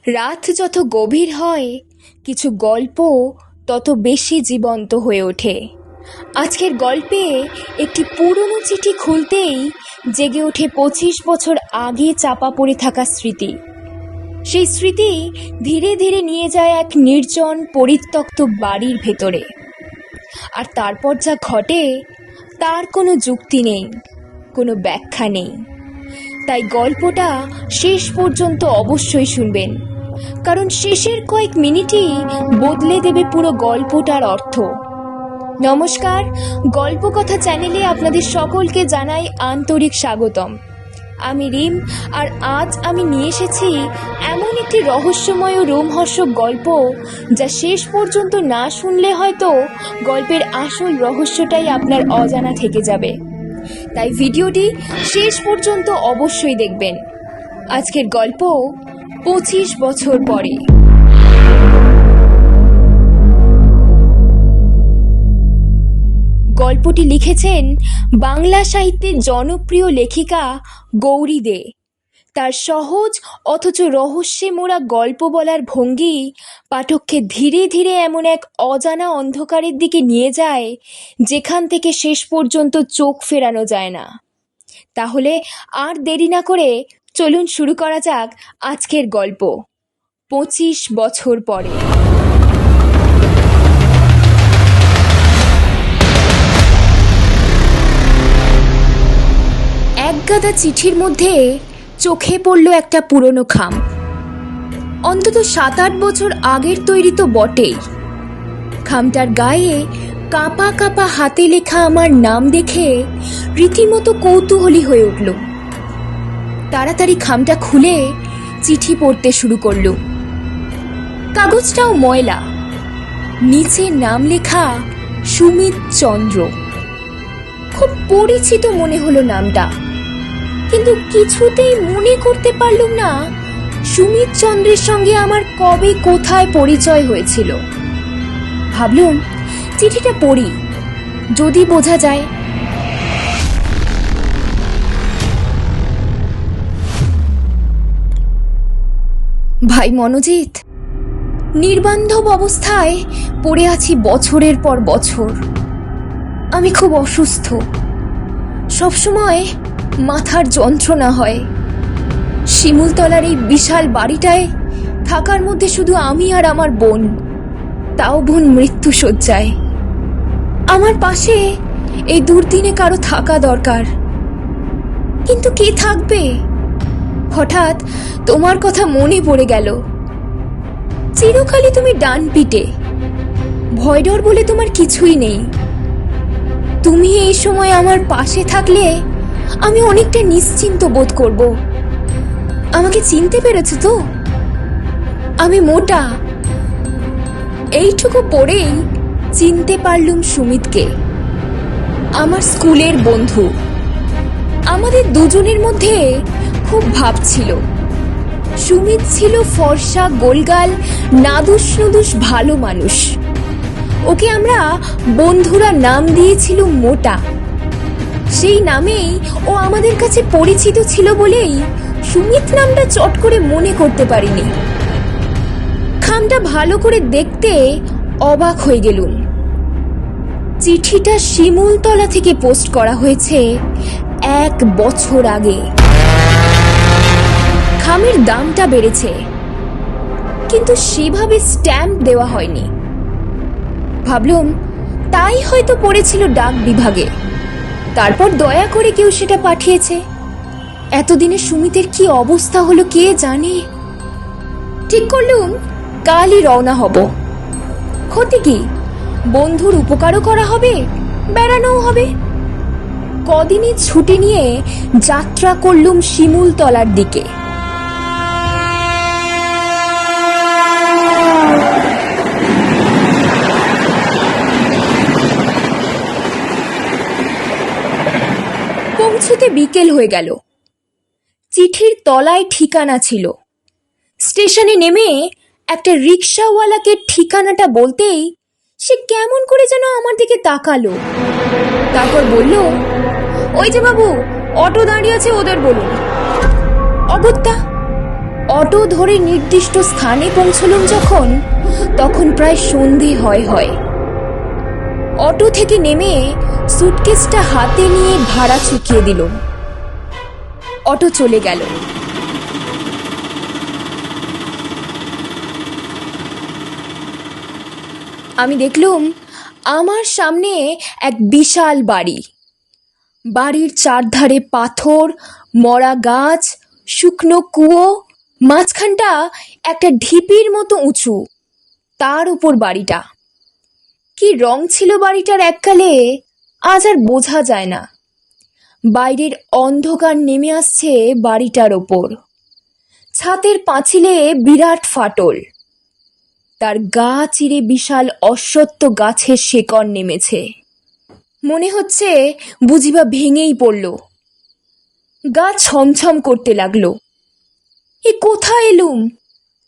রাত যত গভীর হয় কিছু গল্প তত বেশি জীবন্ত হয়ে ওঠে। আজকের গল্পে একটি পুরনো চিঠি খুলতেই জেগে ওঠে 25 বছর আগে চাপা পড়ে থাকা স্মৃতি। সেই স্মৃতি ধীরে ধীরে নিয়ে যায় এক নির্জন পরিত্যক্ত বাড়ির ভেতরে। আর তারপর যা ঘটে তার কোনো যুক্তি নেই, কোনো ব্যাখ্যা নেই। তাই গল্পটা শেষ পর্যন্ত অবশ্যই শুনবেন, কারণ শেষের কয়েক মিনিটই বদলে দেবে পুরো গল্পটার অর্থ। নমস্কার, গল্পকথা চ্যানেলে আপনাদের সকলকে জানাই আন্তরিক স্বাগতম। আমি রিম, আর আজ আমি নিয়ে এসেছি এমন একটি রহস্যময় ও রোমহর্ষক গল্প যা শেষ পর্যন্ত না শুনলে হয়তো গল্পের আসল রহস্যটাই আপনার অজানা থেকে যাবে। তাই ভিডিওটি শেষ পর্যন্ত অবশ্যই দেখবেন। আজকের গল্প 25 বছর পরে। গল্পটি লিখেছেন বাংলা সাহিত্যের জনপ্রিয় লেখিকা গৌরী দে। তার সহজ অথচ রহস্যে মোড়া গল্প বলার ভঙ্গি পাঠককে ধীরে ধীরে এমন এক অজানা অন্ধকারের দিকে নিয়ে যায় যেখান থেকে শেষ পর্যন্ত চোখ ফেরানো যায় না। তাহলে আর দেরি না করে চলুন শুরু করা যাক আজকের গল্প 25 বছর পরে। একগাদা চিঠির মধ্যে চোখে পড়ল একটা পুরনো খাম। অন্তত 7-8 বছর আগের তৈরি তো বটেই। খামটার গায়ে কাঁপা কাঁপা হাতে লেখা আমার নাম দেখে রীতিমতো কৌতূহলী হয়ে উঠল। তাড়াতাড়ি খামটা খুলে চিঠি পড়তে শুরু করল। কাগজটাও ময়লা, নিচে নাম লেখা সুমিত চন্দ্র। খুব পরিচিত মনে হলো নামটা, কিন্তু কিছুতেই মনে করতে পারলুম না সুমিত চন্দ্রের সঙ্গে আমার কবে কোথায় পরিচয় হয়েছিল। ভাবলুম চিঠিটা পড়ি, যদি বোঝা যায়। ভাই মনোজিৎ, নির্বান্ধব অবস্থায় পড়ে আছি বছরের পর বছর। আমি খুব অসুস্থ, সবসময় মাথার যন্ত্রণা হয়। শিমুলতলার এই বিশাল বাড়িটায় থাকার মধ্যে শুধু আমি আর আমার বোন, তাও বোন মৃত্যু শয্যায়। আমার পাশে এই দুর্দিনে কারো থাকা দরকার, কিন্তু কে থাকবে? হঠাৎ তোমার কথা মনে পড়ে গেল। চিরকালই তুমি ডান পিটে, ভয় ডর বলে তোমার কিছুই নেই। তুমি এই সময় আমার পাশে থাকলে আমি অনেকটা নিশ্চিন্ত বোধ করব। আমাকে চিনতে পেরেছো তো? আমি মোটা। এইটুকু পড়েই চিনতে পারলুম সুমিতকে, আমার স্কুলের বন্ধু। আমাদের দুজনের মধ্যে খুব ভাব ছিল। সুমিত ছিল ফর্সা, গোলগাল, নাদুস নুদুস ভালো মানুষ। ওকে আমরা বন্ধুরা নাম দিয়েছিল মোটা। সেই নামেই ও আমাদের কাছে পরিচিত ছিল বলেই সুমিত নামটা চট করে মনে করতে পারিনি। খামটা ভালো করে দেখতে অবাক হয়ে গেলুম। চিঠিটা শিমুলতলা থেকে পোস্ট করা হয়েছে 1 বছর আগে। খামের দামটা বেড়েছে, কিন্তু সেভাবে স্ট্যাম্প দেওয়া হয়নি। ভাবলুম তাই হয়তো পড়েছিল ডাক বিভাগে, তারপর দয়া করে কেউ সেটা পাঠিয়েছে। এতদিনে সুমিতের কি অবস্থা হলো কে জানে। ঠিক করলুম কালই রওনা হব। ক্ষতি কি? বন্ধুর উপকারও করা হবে, বেড়ানোও হবে। কদিনই ছুটি নিয়ে যাত্রা করলুম শিমুলতলার দিকে। পৌঁছতে বিকেল হয়ে গেল। চিঠির তলায় ঠিকানা ছিল। স্টেশনে নেমে একটা রিক্সাওয়ালাকে ঠিকানাটা বলতেই সে কেমন করে যেন আমার দিকে তাকালো। তারপর বলল, ওই যে বাবু, অটো দাঁড়িয়ে আছে, ওদের বলুন। অগত্যা অটো ধরে নির্দিষ্ট স্থানে পৌঁছলুম যখন, তখন প্রায় সন্ধে হয়। অটো থেকে নেমে সুটকেসটা হাতে নিয়ে ভাড়া চুকিয়ে দিলুম। অটো চলে গেল। আমি দেখলুম আমার সামনে এক বিশাল বাড়ি। বাড়ির চারধারে পাথর, মরা গাছ, শুকনো কুয়ো, মাঝখানটা একটা ঢিপির মতো উঁচু, তার উপর বাড়িটা। কি রং ছিল বাড়িটার এককালে, আজ আর বোঝা যায় না। বাইরের অন্ধকার নেমে আসছে বাড়িটার ওপর। ছাদের পাঁচিলে বিরাট ফাটল, তার গা চিরে বিশাল অশ্বত্থ গাছের শেকড় নেমেছে। মনে হচ্ছে বুঝিবা ভেঙেই পড়ল। গা ছমছম করতে লাগলো। এ কোথায় এলুম?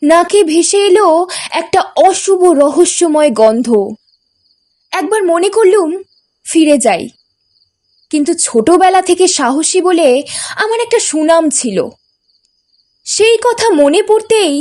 নাকে ভেসে এলো একটা অশুভ রহস্যময় গন্ধ। একবার মনে করলুম ফিরে যাই, কিন্তু ছোটবেলা থেকে সাহসী বলে আমার একটা সুনাম ছিল। সেই কথা মনে পড়তেই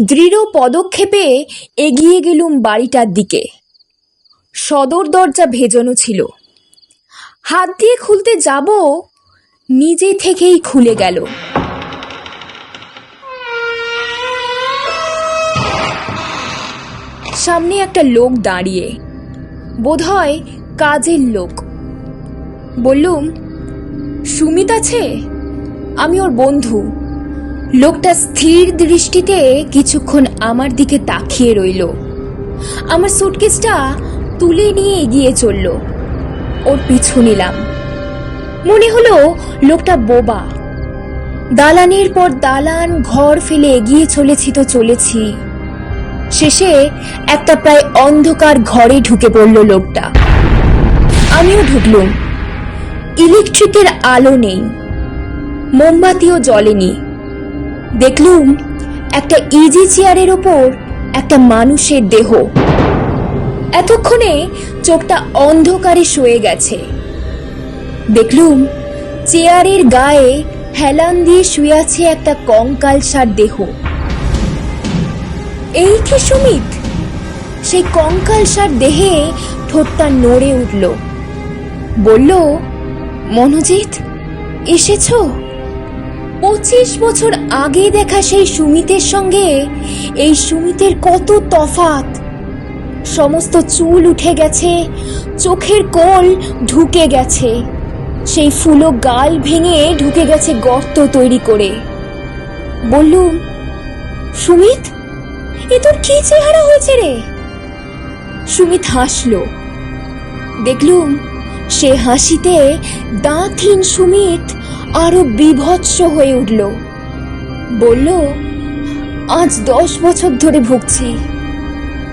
দৃঢ় পদক্ষেপে এগিয়ে গেলুম বাড়িটার দিকে। সদর দরজা ভেজানো ছিল। হাত দিয়ে খুলতে যাব, নিজে থেকেই খুলে গেল। সামনে একটা লোক দাঁড়িয়ে, বোধহয় কাজের লোক। বললুম, সুমিত আছে? আমি ওর বন্ধু। লোকটা স্থির দৃষ্টিতে কিছুক্ষণ আমার দিকে তাকিয়ে রইল। আমার সুটকেসটা তুলে নিয়ে এগিয়ে চলল। ওর পিছু নিলাম। মনে হলো লোকটা বোবা। দালানের পর দালান, ঘর ফেলে এগিয়ে চলেছি। শেষে একটা প্রায় অন্ধকার ঘরে ঢুকে পড়ল লোকটা। আমিও ঢুকলুম। ইলেকট্রিকের আলো নেই, মোমবাতিও জ্বলেনি। দেখলুম একটা ইজি চেয়ারের ওপর একটা মানুষের দেহ। এতক্ষণে চোখটা অন্ধকারে শুয়ে গেছে। দেখলুম চেয়ারের গায়ে হেলান দিয়ে শুয়ে আছে একটা কঙ্কালসার দেহ। এই কি সুমিত? সেই কঙ্কালসার দেহে ঠোঁটটা নড়ে উঠল। বলল, মনোজিৎ, এসেছো? 25 বছর আগে দেখা সেই সুমিতের সঙ্গে এই সুমিতের কত তফাৎ। সমস্ত চুল উঠে গেছে, চোখের কোল ঢুকে গেছে, সেই ফুলো গাল ভেঙে ঢুকে গেছে গর্ত তৈরি করে। বললুম, সুমিত, এ তোর কি চেহারা হয়েছে রে? সুমিত হাসল। দেখলুম সে হাসিতে দাঁতহীন সুমিত আরো বিভৎস হয়ে উঠল। বলল, আজ 10 বছর ধরে ভুগছি।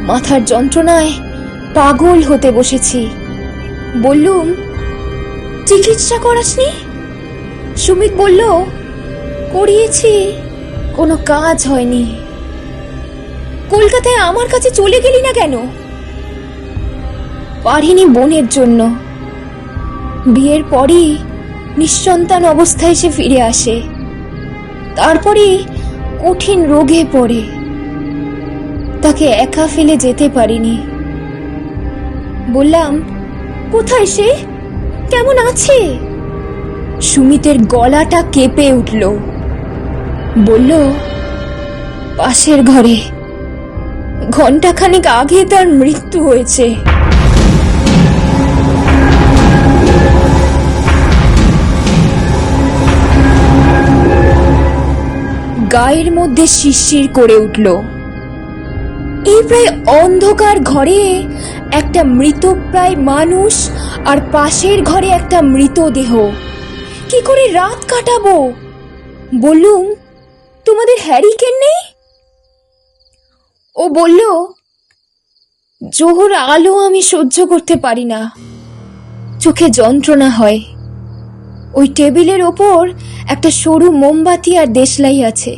মাথার যন্ত্রণায় পাগল হতে বসেছি। বললুম, চিকিৎসা করাসনি? সুমিত বলল, করিয়েছি, কোনো কাজ হয়নি। কলকাতায় আমার কাছে চলে গেলি না কেন? পারিনি বোনের জন্য। বিয়ের পরই নিঃসন্তান অবস্থায় সে ফিরে আসে। তারপরে কঠিন রোগে পড়ে। তাকে একা ফেলে যেতে পারিনি। বললাম, কোথায় সে? কেমন আছে? সুমিতের গলাটা কেঁপে উঠল। বলল, পাশের ঘরে। ঘন্টাখানেক আগে তার মৃত্যু হয়েছে। গায়ের মধ্যে শিরশির করে উঠল। এই প্রায় অন্ধকার ঘরে একটা মৃতপ্রায় মানুষ, আর পাশের ঘরে একটা মৃতদেহ। কি করে রাত কাটাবো? বললুম, তোমাদের হ্যারিকেন নেই? ও বলল, জোহর আলো আমি সহ্য করতে পারি না, চোখে যন্ত্রণা হয়। ওই টেবিলের ওপর একটা সরু মোমবাতি আর দেশলাই আছে,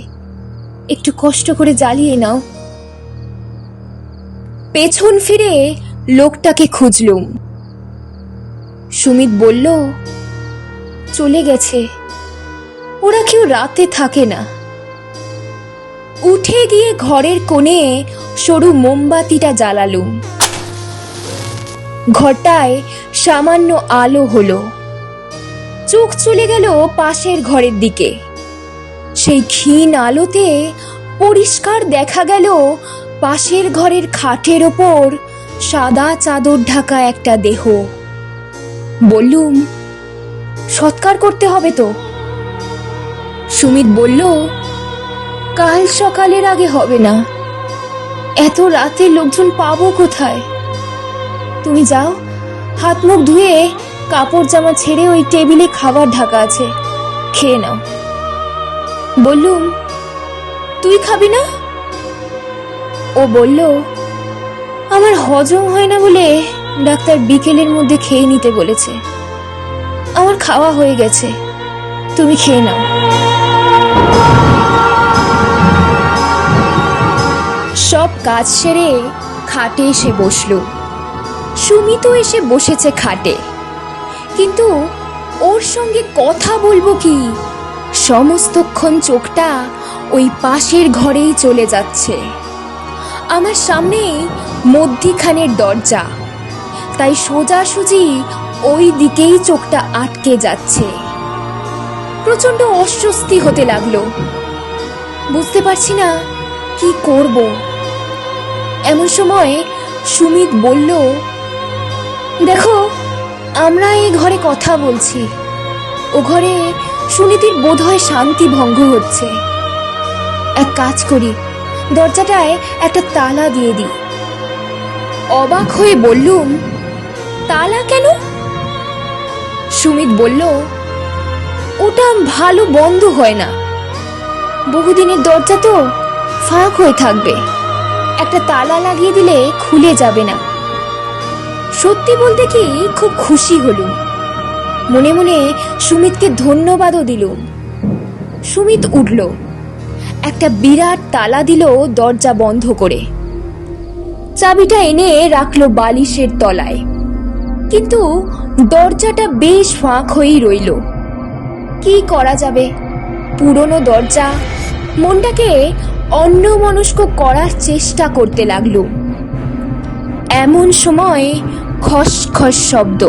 একটু কষ্ট করে জ্বালিয়ে নাও। পেছন ফিরে লোকটাকে খুঁজলুম। সুমিত বলল, চলে গেছে। ওরা কেউ রাতে থাকে না। উঠে গিয়ে ঘরের কোণে সরু মোমবাতিটা জ্বালালুম। ঘরটায় সামান্য আলো হলো। চোখ চলে গেল পাশের ঘরের দিকে। সেই ক্ষীণ আলোতে পরিষ্কার দেখা গেল পাশের ঘরের খাটের ওপর সাদা চাদর ঢাকা একটা দেহ। বললুম, সৎকার করতে হবে তো। সুমিত বলল, কাল সকালের আগে হবে না, এত রাতে লোকজন পাবো কোথায়? তুমি যাও, হাত মুখ ধুয়ে কাপড় জামা ছেড়ে ওই টেবিলে খাবার ঢাকা আছে, খেয়ে নাও। বললুম, তুই খাবি না? ও বলল, আমার হজম হয় না বলে ডাক্তার বিকেলের মধ্যে খেয়ে নিতে বলেছে। আমার খাওয়া হয়ে গেছে, তুমি খেয়ে নাও। সব কাজ সেরে খাটে এসে বসল। সুমিতও এসে বসেছে খাটে, কিন্তু ওর সঙ্গে কথা বলবো কি? সমস্তক্ষণ চোখটা ওই পাশের ঘরেই চলে যাচ্ছে। আমার সামনে মধ্যিখানের দরজা, তাই সোজাসুজি ওই দিকেই চোখটা আটকে যাচ্ছে। প্রচন্ড অস্বস্তি হতে লাগলো। বুঝতে পারছি না কি করব। এমন সময় সুমিত বলল, দেখো, আমরা এই ঘরে কথা বলছি, ও ঘরে সুনীতির বোধহয় শান্তি ভঙ্গ হচ্ছে। এক কাজ করি, দরজাটায় একটা তালা দিয়ে দিই। অবাক হয়ে বললুম, তালা কেন? সুমিত বলল, ওটা ভালো বন্ধ হয় না, বহুদিনের দরজা তো, ফাঁক হয়ে থাকবে, একটা তালা লাগিয়ে দিলে খুলে যাবে না। সত্যি বলতে কি খুব খুশি হলুম। মনে মনে সুমিতকে ধন্যবাদও দিলুম। সুমিত উঠল, একটা বিরাট তালা দিল দরজা বন্ধ করে। চাবিটা এনে রাখলো বালিশের তলায়, কিন্তু দরজাটা বেশ ফাঁক হয়েই রইল। কি করা যাবে? পুরনো দরজা। মনটাকে অন্যমনস্ক করার চেষ্টা করতে লাগলো। এমন সময় খস খস শব্দ।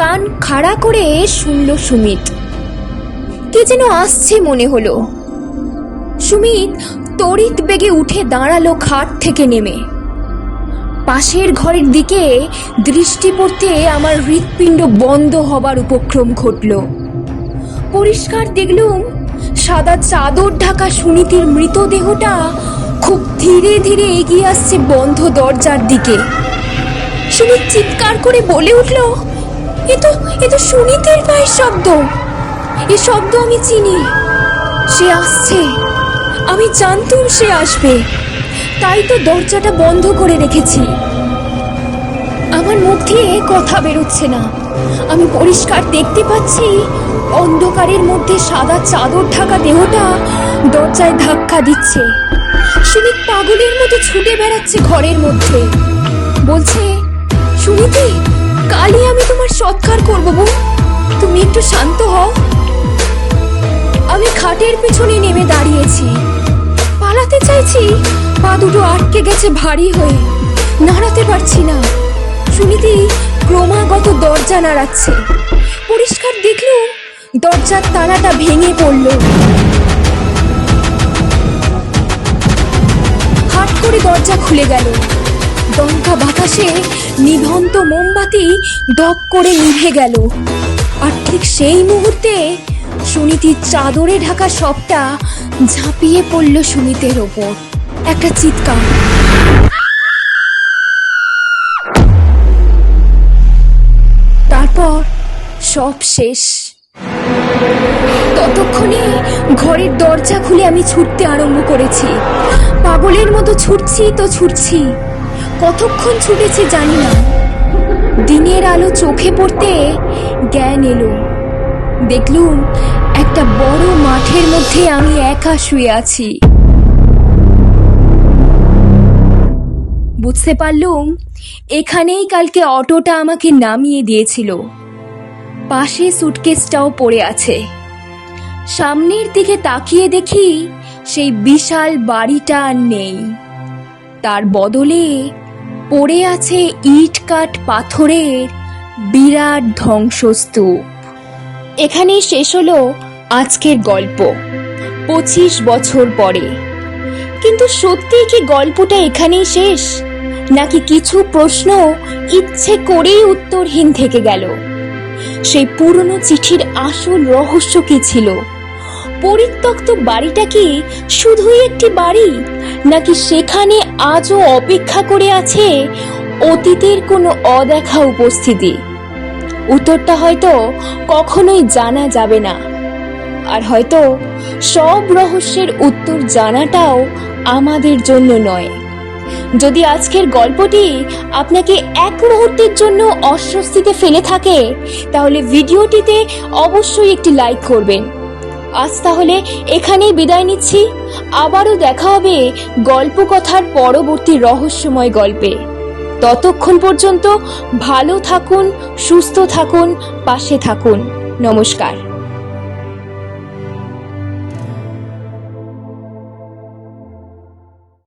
কান খাড়া করে শুনল সুমিত। কে যেন আসছে মনে হলো। সুমিত তড়িৎ বেগে উঠে দাঁড়ালো খাট থেকে নেমে। পাশের ঘরের দিকে দৃষ্টি পড়তে আমার হৃৎপিণ্ড বন্ধ হবার উপক্রম ঘটল। পরিষ্কার দেখলুম সাদা চাদর ঢাকা সুনীতির মৃতদেহটা খুব ধীরে ধীরে এগিয়ে আসছে বন্ধ দরজার দিকে। সুমিত চিৎকার করে বলে উঠল, এ তো সুনীতির পায়ের শব্দ। এ শব্দ আমি চিনি। সে আসছে, আমি জানতুম সে আসবে, তাই তো দরজাটা বন্ধ করে রেখেছি। আমার মুখ দিয়ে কথা বেরোচ্ছে না। আমি পরিষ্কার দেখতে পাচ্ছি অন্ধকারের মধ্যে সাদা চাদর ঢাকা দেহটা দরজায় ধাক্কা দিচ্ছে। সুমিত পাগলের মতো ছুটে বেড়াচ্ছে ঘরের মধ্যে, বলছে, সুনীতি, কালই আমি তোমার সৎকার করবো বউ, তুমি একটু শান্ত হও। আমি খাটের পেছনে নেমে দাঁড়িয়েছি। পালাতে চাইছি, পা দুটো আটকে গেছে ভারী হয়ে, নাড়াতে পারছি না। সুনীতি ক্রমাগত দরজা নাড়াচ্ছে। পরিষ্কার দেখলুম দরজার তালাটা ভেঙে পড়ল। হাট করে দরজা খুলে গেল। দমকা বাতাসে নিভন্ত মোমবাতি দপ করে নিভে গেল। আর ঠিক সেই মুহূর্তে সুনীতির চাদরে ঢাকা সবটা ঝাঁপিয়ে পড়ল সুমিতের ওপর। একটা চিৎকার। তারপর সব শেষ। ততক্ষণে ঘরের দরজা খুলে আমি ছুটতে আরম্ভ করেছি। পাগলের মতো ছুটছি তো ছুটছি। কতক্ষণ ছুটেছি জানি না। দিনের আলো চোখে পড়তে জ্ঞান এলো। দেখলুম একটা বড় মাঠের মধ্যে আমি একা শুয়ে আছি। বুঝতে পারলুম এখানেই কালকে অটোটা আমাকে নামিয়ে দিয়েছিল। পাশে সুটকেসটাও পড়ে আছে। সামনের দিকে তাকিয়ে দেখি সেই বিশাল বাড়িটা আর নেই। তার বদলে পড়ে আছে ইট কাঠ পাথরের বিরাট ধ্বংসস্তূপ। এখানেই শেষ হলো আজকের গল্প 25 বছর পরে। কিন্তু সত্যিই কি গল্পটা এখানেই শেষ, নাকি কিছু প্রশ্ন ইচ্ছে করেই উত্তরহীন থেকে গেল? সেই পুরনো চিঠির আসল রহস্য কি ছিল? পরিত্যক্ত বাড়িটা কি শুধুই একটি বাড়ি, নাকি সেখানে আজও অপেক্ষা করে আছে অতীতের কোনো অদেখা উপস্থিতি? উত্তরটা হয়তো কখনোই জানা যাবে না, আর হয়তো সব রহস্যের উত্তর জানাটাও আমাদের জন্য নয়। যদি আজকের গল্পটি আপনাকে এক মুহূর্তের জন্য অস্বস্তিতে ফেলে থাকে, তাহলে ভিডিওটিতে অবশ্যই একটি লাইক করবেন। আজ তাহলে এখানেই বিদায় নিচ্ছি। আবারও দেখা হবে গল্প কথার পরবর্তী রহস্যময় গল্পে। ততক্ষণ পর্যন্ত ভালো থাকুন, সুস্থ থাকুন, পাশে থাকুন। নমস্কার।